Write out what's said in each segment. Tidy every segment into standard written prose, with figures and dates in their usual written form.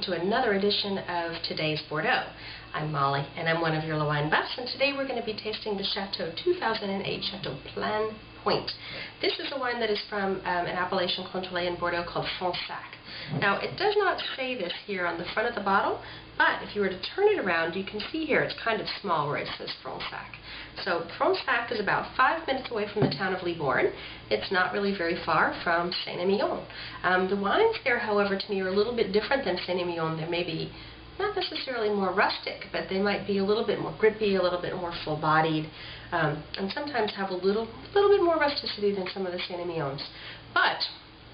to another edition of Today's Bordeaux. I'm Molly, and I'm one of your wine buffs, and today we're going to be tasting the Chateau 2008 Chateau Plein Point. This is a wine that is from an appellation contrôlé in Bordeaux called Fronsac. Now, it does not say this here on the front of the bottle, but if you were to turn it around, you can see here it's kind of small where it says Fronsac. So Fronsac is about 5 minutes away from the town of Libourne. It's not really very far from Saint-Emilion. The wines there, however, to me are a little bit different than Saint-Emilion. They may be not necessarily more rustic, but they might be a little bit more grippy, a little bit more full-bodied, and sometimes have a little bit more rusticity than some of the Saint-Emilions. But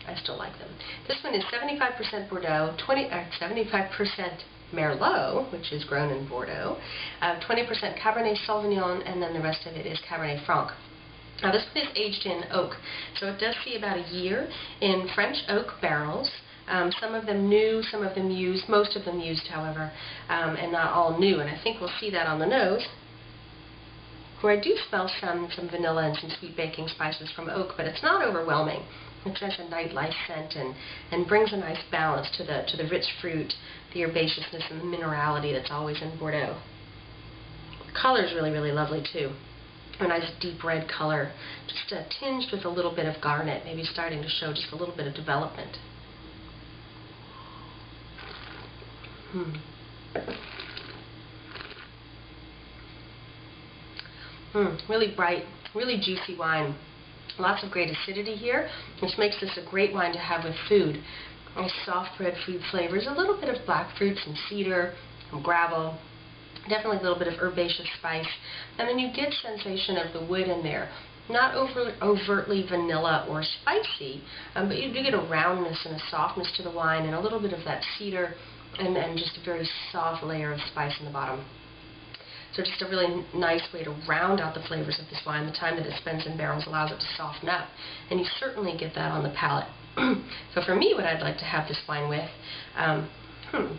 I still like them. This one is 75% Bordeaux, 75% Merlot, which is grown in Bordeaux, 20% Cabernet Sauvignon, and then the rest of it is Cabernet Franc. Now this one is aged in oak, so it does see about a year in French oak barrels. Some of them new, some of them used, most of them used, however, and not all new, and I think we'll see that on the nose, where I do smell some vanilla and some sweet baking spices from oak, but it's not overwhelming. It has a nightlife scent and brings a nice balance to the rich fruit, the herbaceousness, and the minerality that's always in Bordeaux. The color is really, really lovely too. A nice deep red color, just tinged with a little bit of garnet, maybe starting to show just a little bit of development. Really bright, really juicy wine. Lots of great acidity here, which makes this a great wine to have with food. Nice soft red fruit flavors, a little bit of black fruit, some cedar, some gravel, definitely a little bit of herbaceous spice, and then you get sensation of the wood in there. Not overtly vanilla or spicy, but you do get a roundness and a softness to the wine, and a little bit of that cedar, and just a very soft layer of spice in the bottom. So just a really nice way to round out the flavors of this wine. The time that it spends in barrels allows it to soften up, and you certainly get that on the palate. So for me, what I'd like to have this wine with,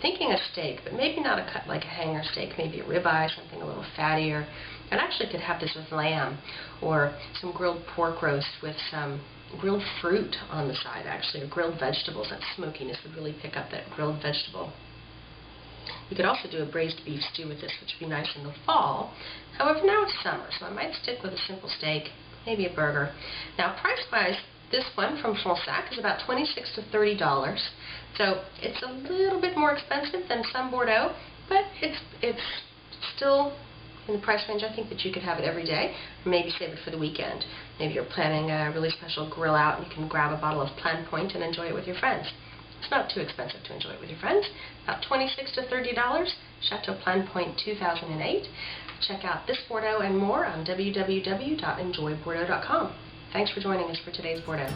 thinking a steak, but maybe not a cut like a hanger steak, maybe a ribeye, something a little fattier. And actually could have this with lamb, or some grilled pork roast with some grilled fruit on the side, actually, or grilled vegetables. That smokiness would really pick up that grilled vegetable. You could also do a braised beef stew with this, which would be nice in the fall. However, now it's summer, so I might stick with a simple steak, maybe a burger. Now, price-wise, this one from Fronsac is about $26 to $30. So it's a little bit more expensive than some Bordeaux, but it's still in the price range. I think that you could have it every day, or maybe save it for the weekend. Maybe you're planning a really special grill out and you can grab a bottle of Plein Point and enjoy it with your friends. It's not too expensive to enjoy it with your friends. About $26 to $30, Chateau Plein Point 2008. Check out this Bordeaux and more on www.enjoybordeaux.com. Thanks for joining us for today's Bordeaux.